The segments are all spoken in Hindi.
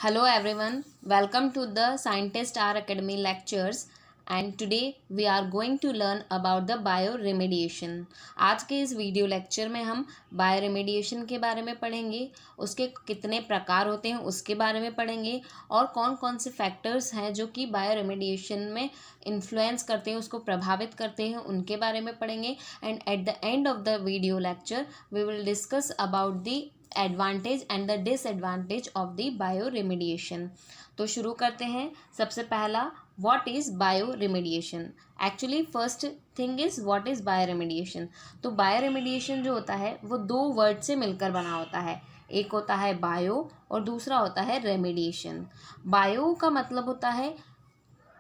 Hello everyone, welcome to the Scientist R Academy lectures and today we are going to learn about the bioremediation। आज के इस वीडियो लेक्चर में हम बायोरेमेडिएशन के बारे में पढ़ेंगे, उसके कितने प्रकार होते हैं उसके बारे में पढ़ेंगे और कौन कौन से फैक्टर्स हैं जो कि बायोरेमेडिएशन में इन्फ्लुएंस करते हैं, उसको प्रभावित करते हैं, उनके बारे में पढ़ेंगे। And at the end of the video lecture we will discuss about the advantage and the disadvantage of the bioremediation. तो शुरू करते हैं। सबसे पहला, what is bioremediation. Actually first thing is what is bioremediation. तो बायोरेमेडिएशन जो होता है वो दो वर्ड से मिलकर बना होता है। एक होता है बायो और दूसरा होता है रेमेडिएशन। बायो का मतलब होता है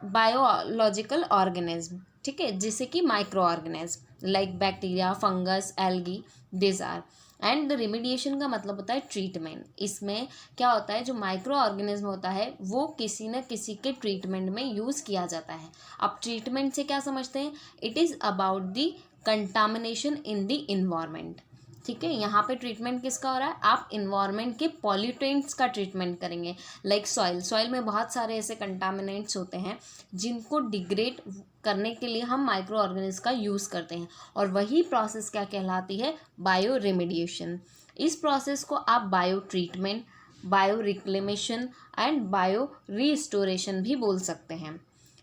बायोलॉजिकल ऑर्गेनिज्म, ठीक है, जैसे कि micro organism like bacteria, fungus, algae, this are. And the remediation का मतलब होता है ट्रीटमेंट। इसमें क्या होता है, जो माइक्रो ऑर्गेनिज्म होता है वो किसी न किसी के ट्रीटमेंट में यूज़ किया जाता है। अब ट्रीटमेंट से क्या समझते हैं, it is about the contamination in the environment. ठीक है, यहाँ पे ट्रीटमेंट किसका हो रहा है, आप इन्वायरमेंट के पॉल्यूटेंट्स का ट्रीटमेंट करेंगे। लाइक सॉइल में बहुत सारे ऐसे कंटामिनेंट्स होते हैं जिनको डिग्रेड करने के लिए हम माइक्रो ऑर्गेनिज्म का यूज़ करते हैं और वही प्रोसेस क्या कहलाती है, बायो रेमेडिएशन। इस प्रोसेस को आप bio treatment, bio reclamation and bio restoration भी बोल सकते हैं।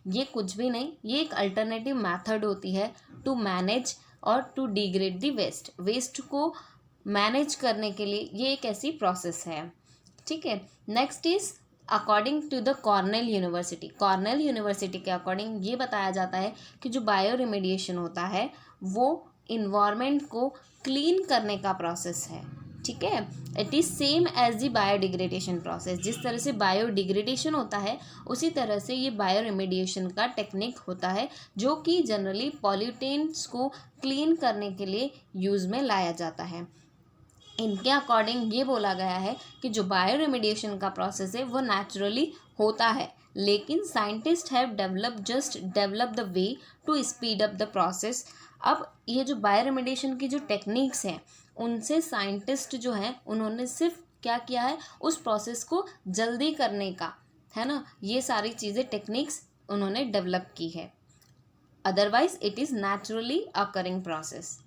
ये कुछ भी नहीं, ये एक अल्टरनेटिव मेथड होती है टू मैनेज और टू डिग्रेड द वेस्ट को मैनेज करने के लिए ये एक ऐसी प्रोसेस है। ठीक है, next is according to the Cornell university के अकॉर्डिंग ये बताया जाता है कि जो बायो रिमेडिएशन होता है वो इन्वायरमेंट को क्लीन करने का प्रोसेस है। ठीक है, it is same as the biodegradation process. जिस तरह से बायोडिग्रेडेशन होता है उसी तरह से ये बायो रेमेडिएशन का टेक्निक होता है जो कि जनरली पॉल्यूटेंट्स को क्लीन करने के लिए यूज़ में लाया जाता है। इनके अकॉर्डिंग ये बोला गया है कि जो बायो रेमेडिएशन का प्रोसेस है वो नेचुरली होता है, लेकिन scientist have develop the way to speed up the process. अब ये जो बायो रेमेडिएशन की जो टेक्निक्स हैं उनसे साइंटिस्ट जो हैं उन्होंने सिर्फ क्या किया है, उस प्रोसेस को जल्दी करने का, है ना, ये सारी चीज़ें टेक्निक्स उन्होंने डेवलप की है। Otherwise it is naturally occurring process.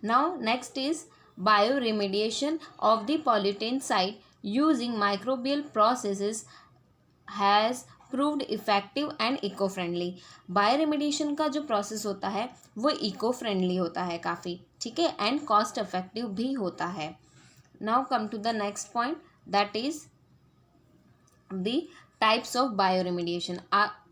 Now next is bioremediation of the pollutant site using microbial processes has proved effective and eco-friendly। Bioremediation का जो प्रोसेस होता है वो इको फ्रेंडली होता है काफ़ी, ठीक है, एंड कॉस्ट इफेक्टिव भी होता है। Now come to the next point, that is the types of bioremediation.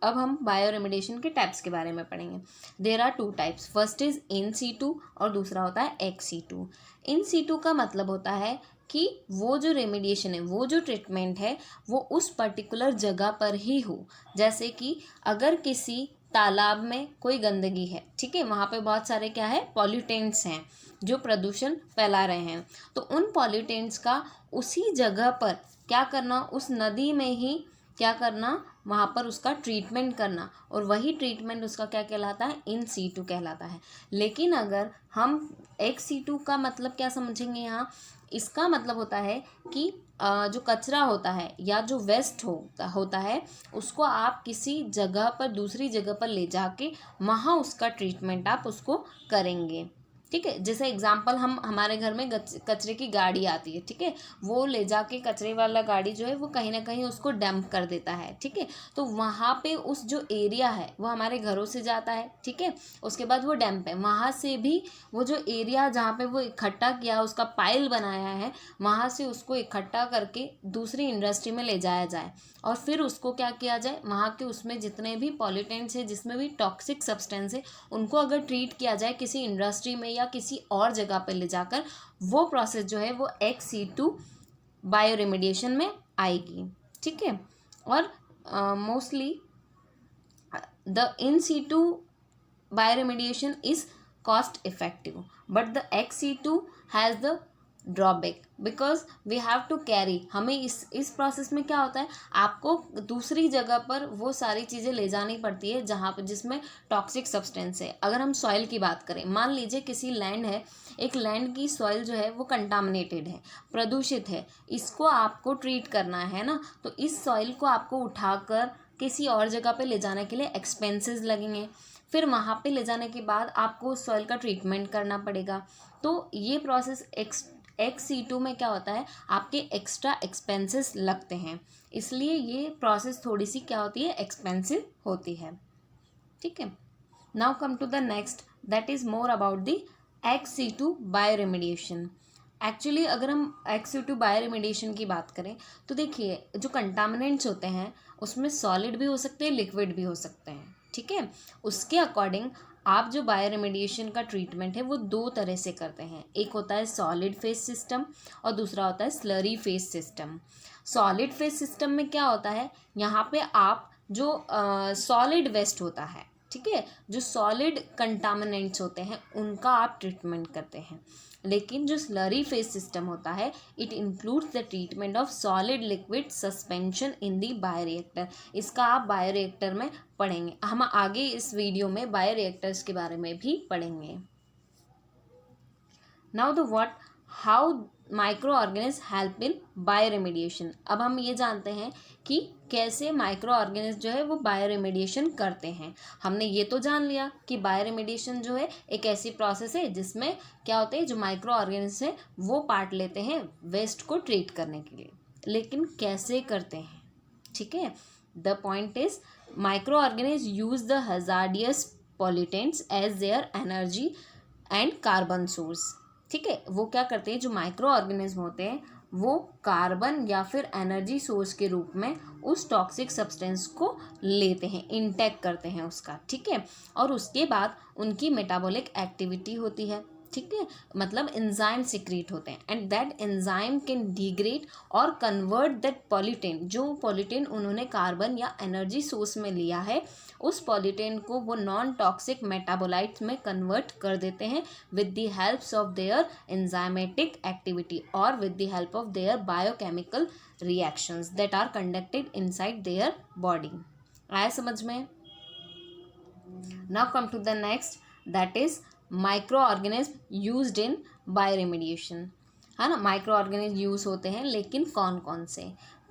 अब हम बायोरेमेडिएशन के टाइप्स के बारे में पढ़ेंगे। There are two types, first is in situ और दूसरा होता है एक्स सीटू। इन सीटू का मतलब होता है कि वो जो रेमेडिएशन है, वो जो ट्रीटमेंट है वो उस पर्टिकुलर जगह पर ही हो। जैसे कि अगर किसी तालाब में कोई गंदगी है, ठीक है, वहाँ पे बहुत सारे क्या है, पॉल्यूटेंट्स हैं जो प्रदूषण फैला रहे हैं, तो उन पॉल्यूटेंट्स का उसी जगह पर क्या करना, उस नदी में ही क्या करना, वहाँ पर उसका ट्रीटमेंट करना, और वही ट्रीटमेंट उसका क्या कहलाता है, इन सीटू कहलाता है। लेकिन अगर हम एक्स सीटू का मतलब क्या समझेंगे यहाँ, इसका मतलब होता है कि जो कचरा होता है या जो वेस्ट होता है उसको आप किसी जगह पर, दूसरी जगह पर ले जाके वहाँ उसका ट्रीटमेंट आप उसको करेंगे। ठीक है, जैसे एग्जांपल हम हमारे घर में कचरे की गाड़ी आती है, ठीक है, वो ले जाके कचरे वाला गाड़ी जो है वो कहीं ना कहीं उसको डंप कर देता है। ठीक है, तो वहाँ पे उस जो एरिया है वो हमारे घरों से जाता है, ठीक है, उसके बाद वो डंप है, वहाँ से भी वो जो एरिया जहाँ पे वो इकट्ठा किया, उसका पाइल बनाया है, वहाँ से उसको इकट्ठा करके दूसरी इंडस्ट्री में ले जाया जाए और फिर उसको क्या किया जाए, वहाँ के उसमें जितने भी पॉल्यूटेंट्स है, जिसमें भी टॉक्सिक सब्सटेंस है, उनको अगर ट्रीट किया जाए किसी इंडस्ट्री में या किसी और जगह पर ले जाकर, वो प्रोसेस जो है वो एक्स सीटू बायो रेमेडिएशन में आएगी। ठीक है, और mostly the in situ bioremediation is cost effective, but the ex situ has the drawback because we have to carry, हमें इस प्रोसेस में क्या होता है, आपको दूसरी जगह पर वो सारी चीज़ें ले जानी पड़ती है जहाँ पर जिसमें टॉक्सिक सब्सटेंस है। अगर हम सॉइल की बात करें, मान लीजिए किसी लैंड है, एक लैंड की सॉइल जो है वो कंटामिनेटेड है, प्रदूषित है, इसको आपको ट्रीट करना है ना, तो इस सॉइल को आपको उठाकर किसी और जगह पे ले जाने के लिए एक्सपेंसेस लगेंगे, फिर वहाँ पे ले जाने के बाद आपको उस सॉइल का ट्रीटमेंट करना पड़ेगा। तो ये प्रोसेस XC2 में क्या होता है, आपके एक्स्ट्रा एक्सपेंसेस लगते हैं, इसलिए ये प्रोसेस थोड़ी सी क्या होती है, एक्सपेंसिव होती है। ठीक है, now come to the next, that is more about the XC2 bioremediation. Actually अगर हम XC2 बायोरेमिडिएशन की बात करें तो देखिए, जो कंटामिनेंट्स होते हैं उसमें सॉलिड भी हो सकते हैं, लिक्विड भी हो सकते हैं। ठीक है, उसके अकॉर्डिंग आप जो बायोरेमिडिएशन का ट्रीटमेंट है वो दो तरह से करते हैं, एक होता है सॉलिड फेज सिस्टम और दूसरा होता है slurry phase system. Solid phase system में क्या होता है, यहाँ पे आप जो सॉलिड वेस्ट होता है, ठीक है, जो सॉलिड कंटामिनेंट्स होते हैं उनका आप ट्रीटमेंट करते हैं। लेकिन जो स्लरी फेज सिस्टम होता है, it includes the treatment of solid liquid suspension in the bioreactor. इसका आप बायोरिएक्टर में पढ़ेंगे, हम आगे इस वीडियो में बायोरिएक्टर्स के बारे में भी पढ़ेंगे। Now the what, how micro organism help in bioremediation. अब हम ये जानते हैं कि कैसे माइक्रो ऑर्गेनिज्म जो है वो बायोरेमिडिएशन करते हैं। हमने ये तो जान लिया कि बायोरेमिडिएशन जो है एक ऐसी प्रोसेस है जिसमें क्या होता है, जो माइक्रो ऑर्गेनिज्म है वो पार्ट लेते हैं वेस्ट को ट्रीट करने के लिए, लेकिन कैसे करते हैं। ठीक है, the point is micro organism use the hazardous pollutants as their energy and carbon source. ठीक है, वो क्या करते हैं, जो माइक्रो ऑर्गेनिज्म होते हैं वो कार्बन या फिर एनर्जी सोर्स के रूप में उस टॉक्सिक सब्सटेंस को लेते हैं, इंटेक करते हैं उसका। ठीक है, और उसके बाद उनकी मेटाबॉलिक एक्टिविटी होती है। ठीक है, मतलब एंजाइम सिक्रीट होते हैं and that enzyme can degrade और कन्वर्ट दैट पॉल्यूटेंट, जो पॉल्यूटेंट उन्होंने कार्बन या एनर्जी सोर्स में लिया है उस पॉल्यूटेंट को वो नॉन टॉक्सिक मेटाबोलाइट्स में कन्वर्ट कर देते हैं with the helps of their enzymatic activity और with the help of their biochemical reactions that are conducted inside their body. आया समझ में? Now come to the next, that is micro organism used in bioremediation. है ना, माइक्रो ऑर्गेनिज्म यूज होते हैं, लेकिन कौन कौन से?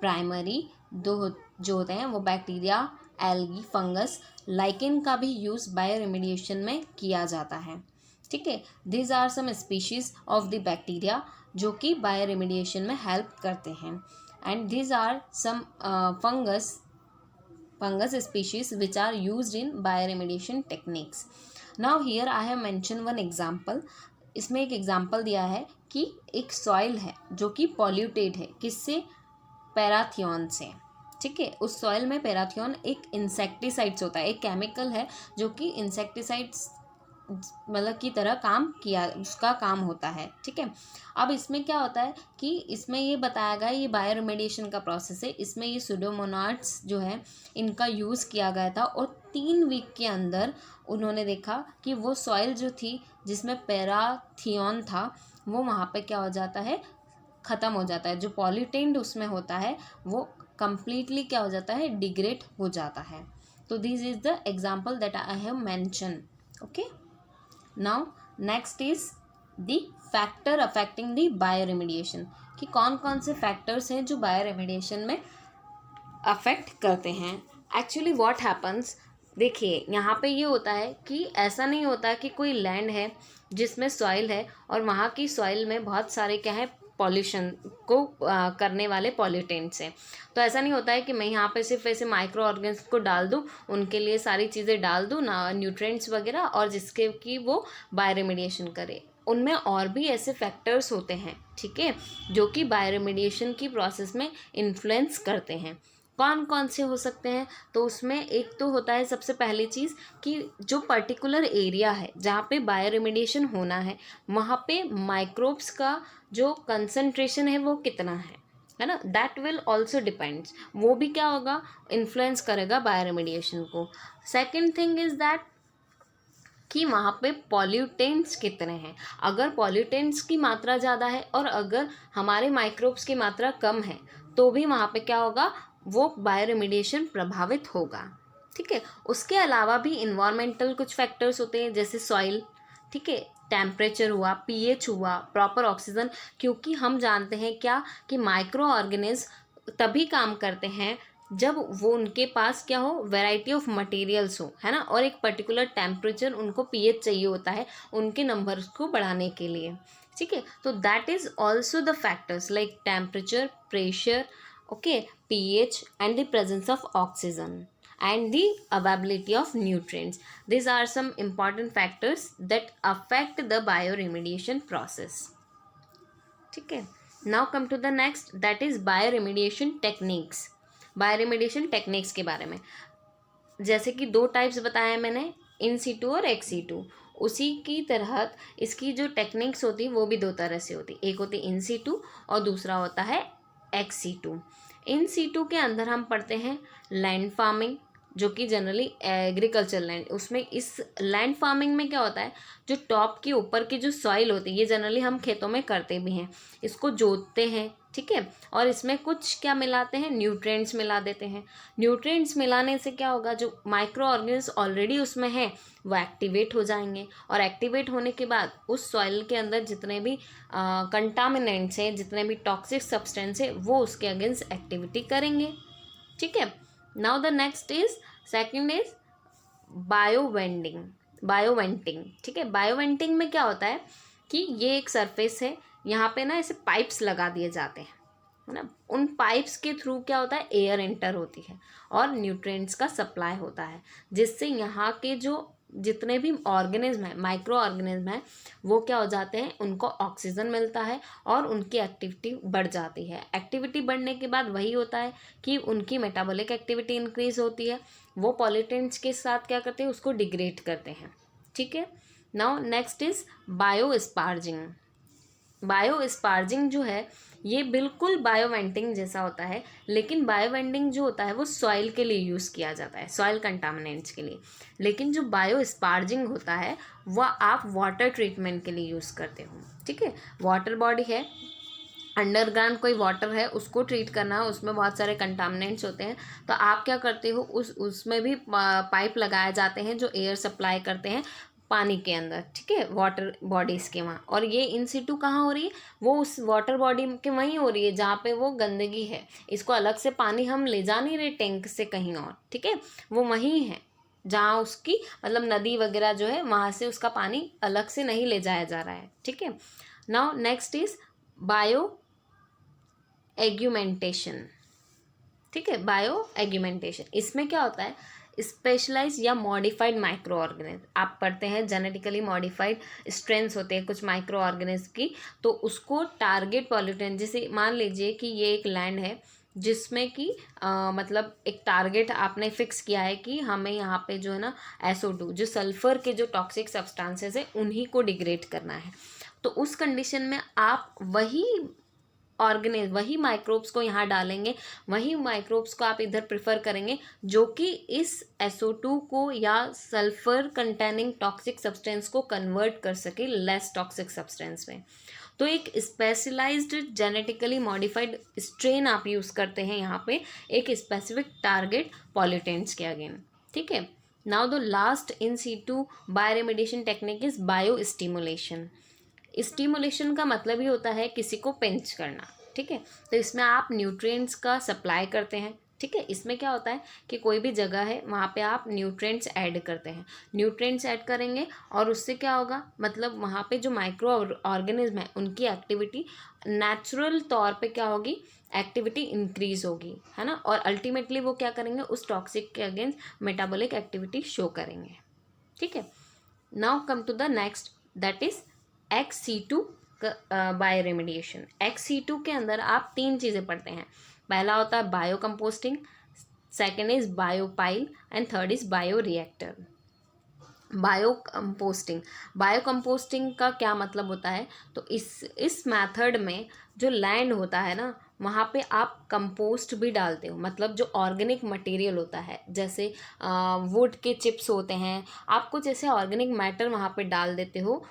प्राइमरी दो जो होते हैं वो बैक्टीरिया, एल्गी, फंगस, लाइकेन का भी यूज बायोरेमिडिएशन में किया जाता है। ठीक है, these are some species of the bacteria जो कि बायोरेमिडिएशन में हेल्प करते हैं and these are some fungus species which are used in bioremediation techniques. Now here I have mentioned one example. इसमें एक एग्जाम्पल दिया है कि एक सॉइल है जो कि पॉल्यूटेड है, किससे? पैराथियन से। ठीक है, उस सॉइल में पैराथियन एक इंसेक्टिसाइड्स होता है, एक केमिकल है जो कि इंसेक्टिसाइड्स मतलब की तरह उसका काम होता है। ठीक है, अब इसमें क्या होता है कि इसमें ये बताया गया, ये बायोरेमिडिएशन का प्रोसेस है, इसमें ये सुडोमोनाड्स जो है इनका यूज़ किया गया था और 3 वीक के अंदर उन्होंने देखा कि वो सॉइल जो थी जिसमें पैराथियन था वो वहाँ पे क्या हो जाता है, ख़त्म हो जाता है, जो पॉल्यूटेंट उसमें होता है वो कम्प्लीटली क्या हो जाता है, डिग्रेड हो जाता है। तो this is the example that I have mention. Okay, now next is the factor affecting the bioremediation, कि कौन कौन से फैक्टर्स हैं जो बायोरेमिडिएशन में अफेक्ट करते हैं। एक्चुअली व्हाट हैपन्स, देखिए यहाँ पे ये होता है कि ऐसा नहीं होता कि कोई लैंड है जिसमें सॉइल है और वहाँ की सॉइल में बहुत सारे क्या है, पॉल्यूशन को करने वाले पॉल्यूटेंट्स हैं। तो ऐसा नहीं होता है कि मैं यहाँ पे सिर्फ ऐसे माइक्रो ऑर्गेनिज्म को डाल दूँ, उनके लिए सारी चीज़ें डाल दूँ ना, न्यूट्रिएंट्स वगैरह, और जिसके कि वो बायोरेमिडिएशन करे। उनमें और भी ऐसे फैक्टर्स होते हैं, ठीक है, जो कि बायोरेमिडिएशन की प्रोसेस में इन्फ्लुएंस करते हैं। कौन कौन से हो सकते हैं? तो उसमें एक तो होता है सबसे पहली चीज़ कि जो पर्टिकुलर एरिया है जहाँ पे बायोरेमिडिएशन होना है वहाँ पे माइक्रोब्स का जो कंसंट्रेशन है वो कितना है ना, दैट विल ऑल्सो डिपेंड्स, वो भी क्या होगा, इन्फ्लुएंस करेगा बायोरेमिडिएशन को। सेकेंड थिंग इज दैट कि वहाँ पे पॉल्यूटेंट्स कितने हैं। अगर पॉल्यूटेंट्स की मात्रा ज़्यादा है और अगर हमारे माइक्रोब्स की मात्रा कम है तो भी वहाँ पे क्या होगा, वो बायोरेमिडिएशन प्रभावित होगा। ठीक है, उसके अलावा भी इन्वायरमेंटल कुछ फैक्टर्स होते हैं जैसे सॉइल, ठीक है, टेम्परेचर हुआ, पीएच हुआ, प्रॉपर ऑक्सीजन, क्योंकि हम जानते हैं क्या कि माइक्रो ऑर्गेनिज्म तभी काम करते हैं जब वो उनके पास क्या हो, वैरायटी ऑफ मटेरियल्स हो, है ना, और एक पर्टिकुलर टेम्परेचर उनको पीएच चाहिए होता है उनके नंबर्स को बढ़ाने के लिए। ठीक है, तो that is also the factors like temperature, pressure, okay, pH and the presence of oxygen and the availability of nutrients. These are some important factors that affect the bioremediation process. ठीक है, now come to the next, that is bioremediation techniques. Bioremediation techniques के बारे में, जैसे कि दो टाइप्स बताया है मैंने, इन सीटू और एक्स सीटू, उसी की तरह इसकी जो टेक्निक्स होती है वो भी दो तरह से होती है, एक होती है इन सीटू और दूसरा होता है एक्स सीटू। इन सीटू के अंदर हम पढ़ते हैं लैंड फार्मिंग, जो कि जनरली एग्रीकल्चर लैंड, उसमें इस लैंड फार्मिंग में क्या होता है, जो टॉप के ऊपर की जो सॉइल होती है, ये जनरली हम खेतों में करते भी हैं, इसको जोतते हैं, ठीक है, और इसमें कुछ क्या मिलाते हैं, न्यूट्रिएंट्स मिला देते हैं। न्यूट्रिएंट्स मिलाने से क्या होगा, जो माइक्रो ऑर्गेनिज्म ऑलरेडी उसमें है वो एक्टिवेट हो जाएंगे, और एक्टिवेट होने के बाद उस सॉइल के अंदर जितने भी कंटामिनेंट्स हैं, जितने भी टॉक्सिक सब्सटेंस है, वो उसके अगेंस्ट एक्टिविटी करेंगे। ठीक है, now the next is, second is bioventing. Bioventing, ठीक है, बायोवेंटिंग में क्या होता है कि ये एक सरफेस है, यहाँ पे ना ऐसे पाइप्स लगा दिए जाते हैं, है ना, उन पाइप्स के थ्रू क्या होता है, एयर एंटर होती है और न्यूट्रिएंट्स का सप्लाई होता है, जिससे यहाँ के जो जितने भी ऑर्गेनिज्म है, माइक्रो ऑर्गेनिज्म है, वो क्या हो जाते हैं, उनको ऑक्सीजन मिलता है और उनकी एक्टिविटी बढ़ जाती है। एक्टिविटी बढ़ने के बाद वही होता है कि उनकी मेटाबॉलिक एक्टिविटी इंक्रीज होती है, वो पॉल्यूटेंट्स के साथ क्या करते हैं, उसको डिग्रेड करते हैं। ठीक है, नाउ नेक्स्ट इज बायोस्पार्जिंग। बायोस्पार्जिंग जो है ये बिल्कुल बायोवेंटिंग जैसा होता है, लेकिन बायोवेंटिंग जो होता है वो सॉइल के लिए यूज़ किया जाता है, सॉइल कंटामिनेंट्स के लिए, लेकिन जो बायोस्पार्जिंग होता है वह आप वाटर ट्रीटमेंट के लिए यूज़ करते हो। ठीक है, वाटर बॉडी है, अंडरग्राउंड कोई वाटर है, उसको ट्रीट करना है, उसमें बहुत सारे कंटामिनेंट्स होते हैं, तो आप क्या करते हो, उसमें भी पाइप लगाए जाते हैं जो एयर सप्लाई करते हैं पानी के अंदर, ठीक है, वाटर बॉडीज़ के वहाँ, और ये इन सिटू कहाँ हो रही है, वो उस वाटर बॉडी के वहीं हो रही है जहाँ पे वो गंदगी है, इसको अलग से पानी हम ले जा नहीं रहे टैंक से कहीं और, ठीक है, वो वहीं है जहाँ उसकी मतलब नदी वगैरह जो है वहाँ से उसका पानी अलग से नहीं ले जाया जा रहा है। ठीक है, नाउ नेक्स्ट इज बायो एग्यूमेंटेशन। ठीक है, बायो एग्यूमेंटेशन, इसमें क्या होता है, स्पेशलाइज या मॉडिफाइड माइक्रो ऑर्गेनिज्म, आप पढ़ते हैं जेनेटिकली मॉडिफाइड स्ट्रेंथ्स होते हैं कुछ माइक्रो ऑर्गेनिज्म की, तो उसको टारगेट पॉल्यूटेंट, जैसे मान लीजिए कि ये एक लैंड है जिसमें कि मतलब एक टारगेट आपने फिक्स किया है कि हमें यहाँ पे जो है ना SO2, जो सल्फर के जो टॉक्सिक सब्सटेंसेस है उन्हीं को डिग्रेड करना है, तो उस कंडीशन में आप वही माइक्रोब्स को यहाँ डालेंगे, वही माइक्रोब्स को आप इधर प्रेफर करेंगे जो कि इस SO2 को या सल्फर कंटेनिंग टॉक्सिक सब्सटेंस को कन्वर्ट कर सके लेस टॉक्सिक सब्सटेंस में। तो एक स्पेशलाइज्ड जेनेटिकली मॉडिफाइड स्ट्रेन आप यूज़ करते हैं यहाँ पे एक स्पेसिफिक टारगेट पॉल्यूटेंट्स के अगेन। ठीक है, now the last in situ bioremediation technique is biostimulation. Stimulation का मतलब ही होता है किसी को पिंच करना। ठीक है, तो इसमें आप न्यूट्रिएंट्स का सप्लाई करते हैं। ठीक है, इसमें क्या होता है कि कोई भी जगह है वहाँ पे आप न्यूट्रिएंट्स ऐड करते हैं, न्यूट्रिएंट्स ऐड करेंगे और उससे क्या होगा, मतलब वहाँ पे जो माइक्रो ऑर्गेनिज्म है उनकी एक्टिविटी नेचुरल तौर पे क्या होगी, एक्टिविटी इंक्रीज होगी, है ना, और अल्टीमेटली वो क्या करेंगे, उस टॉक्सिक के अगेंस्ट मेटाबॉलिक एक्टिविटी शो करेंगे। ठीक है, now come to the next, that is XC2 bioremediation. XC2 के अंदर आप तीन चीज़ें पढ़ते हैं, पहला होता है bio composting, second is biopile and third is bio reactor. Bio composting का क्या मतलब होता है, तो इस मेथड में जो लैंड होता है ना वहाँ पे आप कंपोस्ट भी डालते हो, मतलब जो ऑर्गेनिक मटेरियल होता है, जैसे वुड के चिप्स होते हैं, आप कुछ ऐसे ऑर्गेनिक मैटर वहाँ पे डाल देते हो,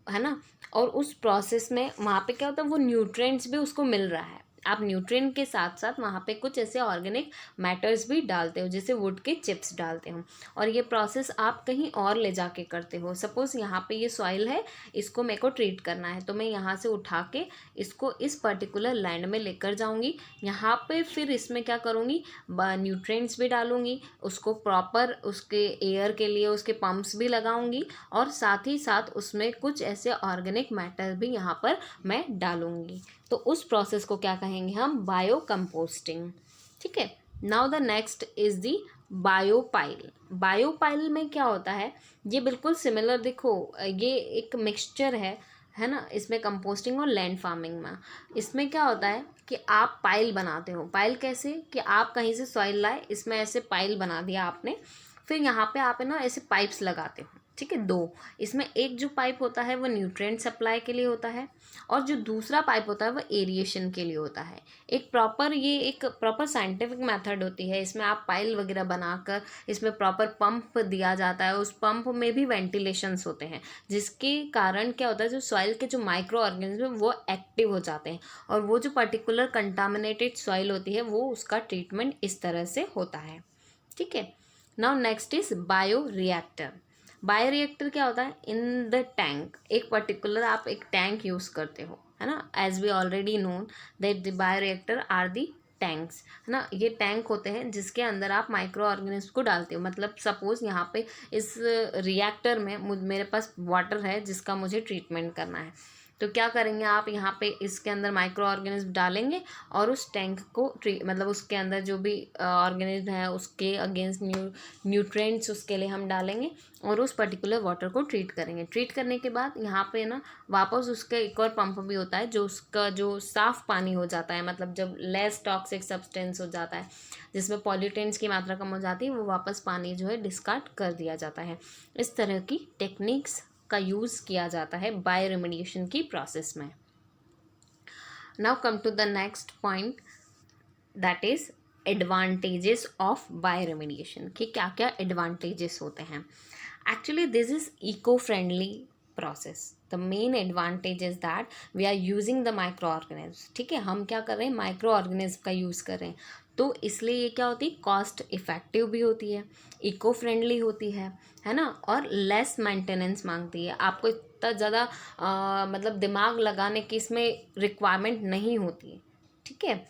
है ना। और उस प्रोसेस में वहाँ पे क्या होता है, वो न्यूट्रिएंट्स भी उसको मिल रहा है। आप न्यूट्रिएंट के साथ साथ वहाँ पे कुछ ऐसे ऑर्गेनिक मैटर्स भी डालते हो, जैसे वुड के चिप्स डालते हो। और ये प्रोसेस आप कहीं और ले जाके करते हो। सपोज़ यहाँ पे ये सॉइल है, इसको मेरे को ट्रीट करना है, तो मैं यहाँ से उठा के इसको इस पर्टिकुलर लैंड में लेकर जाऊँगी। यहाँ पे फिर इसमें क्या करूँगी, न्यूट्रिएंट्स भी डालूँगी, उसको प्रॉपर उसके एयर के लिए उसके पंप्स भी लगाऊँगी, और साथ ही साथ उसमें कुछ ऐसे ऑर्गेनिक मैटर भी यहाँ पर मैं डालूँगी। तो उस प्रोसेस को क्या कहेंगे हम, बायो कंपोस्टिंग। ठीक है। Now the next is the biopile. Biopile में क्या होता है, ये बिल्कुल सिमिलर, देखो ये एक मिक्सचर है ना, इसमें कंपोस्टिंग और लैंड फार्मिंग में। इसमें क्या होता है कि आप पाइल बनाते हो। पाइल कैसे, कि आप कहीं से सॉइल लाए, इसमें ऐसे पाइल बना दिया आपने, फिर यहाँ पे आप है ना ऐसे पाइप्स लगाते हो। ठीक है, दो। इसमें एक जो पाइप होता है वो न्यूट्रिएंट सप्लाई के लिए होता है, और जो दूसरा पाइप होता है वो एरिएशन के लिए होता है। ये एक प्रॉपर साइंटिफिक मेथड होती है। इसमें आप पाइल वगैरह बनाकर इसमें प्रॉपर पंप दिया जाता है, उस पंप में भी वेंटिलेशंस होते हैं, जिसके कारण क्या होता है, जो सॉइल के जो माइक्रो ऑर्गेनिज्म वो एक्टिव हो जाते हैं, और वो जो पर्टिकुलर कंटामिनेटेड सॉइल होती है वो उसका ट्रीटमेंट इस तरह से होता है। ठीक है। Now next is bio reactor. Bioreactor क्या होता है, इन द टैंक, एक पर्टिकुलर आप एक टैंक यूज़ करते हो, है ना, as we already known that the bioreactor are the tanks, है ना। ये टैंक होते हैं जिसके अंदर आप माइक्रो ऑर्गेनिज्म को डालते हो। मतलब सपोज यहाँ पे इस रिएक्टर में मेरे पास वाटर है जिसका मुझे ट्रीटमेंट करना है, तो क्या करेंगे आप, यहाँ पे इसके अंदर माइक्रो ऑर्गेनिज्म डालेंगे, और उस टैंक को मतलब उसके अंदर जो भी ऑर्गेनिज्म है उसके अगेंस्ट न्यूट्रिएंट्स उसके लिए हम डालेंगे, और उस पर्टिकुलर वाटर को ट्रीट करेंगे। ट्रीट करने के बाद यहाँ पे ना वापस उसका एक और पंप भी होता है, जो उसका जो साफ़ पानी हो जाता है, मतलब जब लेस टॉक्सिक सब्सटेंस हो जाता है, जिसमें पॉल्यूटेंट्स की मात्रा कम हो जाती है, वो वापस पानी जो है डिस्कार्ड कर दिया जाता है। इस तरह की टेक्निक्स का यूज़ किया जाता है बायो रेमेडिएशन की प्रोसेस में। Now come to the next point, that is advantages of bioremediation, कि क्या क्या एडवांटेजेस होते हैं। Actually this is eco friendly process. The main advantage is that we are using the microorganism. ठीक है, हम क्या कर रहे हैं, माइक्रो ऑर्गेनिज्म का यूज़ कर रहे हैं, तो इसलिए ये क्या होती है, कॉस्ट इफ़ेक्टिव भी होती है, इको फ्रेंडली होती है ना, और लेस मेंटेनेंस मांगती है। आपको इतना ज़्यादा मतलब दिमाग लगाने की इसमें रिक्वायरमेंट नहीं होती है। ठीक है,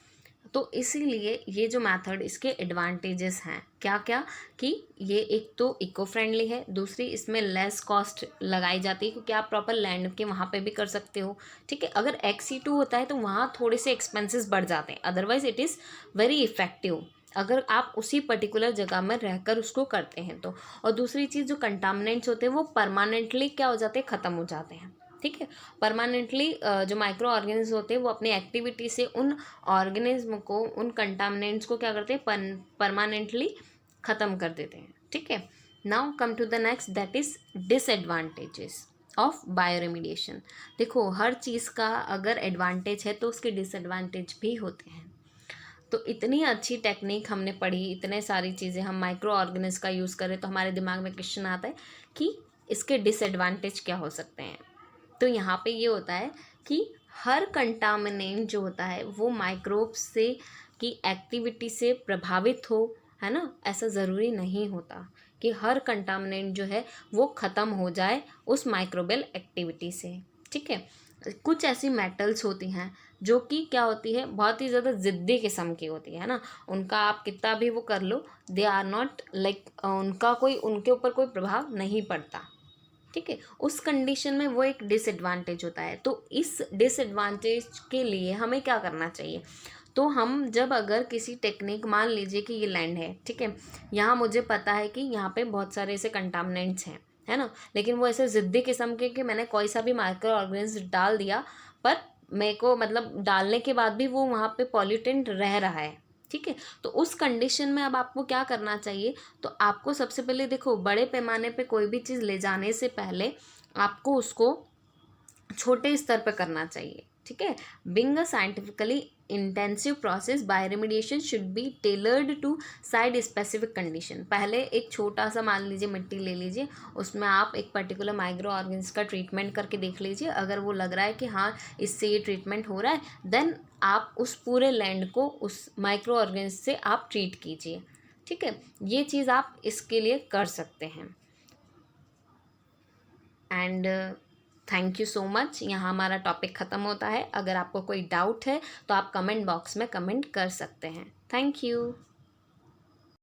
तो इसीलिए ये जो मेथड, इसके एडवांटेजेस हैं क्या क्या, कि ये एक तो इको फ्रेंडली है, दूसरी इसमें लेस कॉस्ट लगाई जाती है, क्योंकि आप प्रॉपर लैंड के वहाँ पे भी कर सकते हो। ठीक है, अगर XC2 होता है तो वहाँ थोड़े से एक्सपेंसेस बढ़ जाते हैं, otherwise it is very effective अगर आप उसी पर्टिकुलर जगह में रहकर उसको करते हैं तो। और दूसरी चीज़, जो कंटामिनेंट्स होते हैं वो परमानेंटली क्या हो जाते हैं, ख़त्म हो जाते हैं। ठीक है, परमानेंटली जो माइक्रो ऑर्गेनिज्म होते हैं वो अपनी एक्टिविटी से उन ऑर्गेनिज्म को, उन कंटामिनेंट्स को क्या करते हैं, परमानेंटली ख़त्म कर देते हैं। ठीक है। Now come to the next, that is disadvantages of bioremediation. देखो, हर चीज़ का अगर एडवांटेज है तो उसके डिसएडवांटेज भी होते हैं। तो इतनी अच्छी टेक्निक हमने पढ़ी, इतने सारी चीज़ें हम माइक्रो ऑर्गेनिज्म का यूज़ करें, तो हमारे दिमाग में क्वेश्चन आता है कि इसके डिसएडवांटेज क्या हो सकते हैं। तो यहाँ पे ये होता है कि हर कंटामिनेंट जो होता है वो माइक्रोब्स से की एक्टिविटी से प्रभावित हो, है ना। ऐसा ज़रूरी नहीं होता कि हर कंटामिनेंट जो है वो ख़त्म हो जाए उस माइक्रोबियल एक्टिविटी से। ठीक है, कुछ ऐसी मेटल्स होती हैं जो कि क्या होती है, बहुत ही ज़्यादा ज़िद्दी किस्म की होती है ना। उनका आप कितना भी वो कर लो, दे आर नॉट लाइक, उनके ऊपर कोई प्रभाव नहीं पड़ता। ठीक है, उस कंडीशन में वो एक डिसएडवांटेज होता है। तो इस डिसएडवांटेज के लिए हमें क्या करना चाहिए, तो हम जब अगर किसी टेक्निक, मान लीजिए कि ये लैंड है, ठीक है, यहाँ मुझे पता है कि यहाँ पे बहुत सारे ऐसे कंटामिनेंट्स हैं, है ना, लेकिन वो ऐसे ज़िद्दी किस्म के कि मैंने कोई सा भी माइक्रो ऑर्गेनिज्म डाल दिया, पर मेरे को मतलब डालने के बाद भी वो वहाँ पे पॉल्यूटेंट रह रहा है। ठीक है, तो उस कंडीशन में अब आपको क्या करना चाहिए, तो आपको सबसे पहले देखो, बड़े पैमाने पे कोई भी चीज़ ले जाने से पहले आपको उसको छोटे स्तर पर करना चाहिए। ठीक है, being a scientifically intensive process bioremediation should be tailored to site specific condition. पहले एक छोटा सा मान लीजिए मिट्टी ले लीजिए, उसमें आप एक पर्टिकुलर माइक्रो ऑर्गेनिज्म का ट्रीटमेंट करके देख लीजिए। अगर वो लग रहा है कि हाँ इससे ये ट्रीटमेंट हो रहा है, देन आप उस पूरे लैंड को उस माइक्रो ऑर्गेनिज्म से आप ट्रीट कीजिए। ठीक है, ये चीज़ आप इसके लिए कर सकते हैं। And thank you so much. यहाँ हमारा टॉपिक ख़त्म होता है। अगर आपको कोई डाउट है तो आप कमेंट बॉक्स में कमेंट कर सकते हैं। Thank you.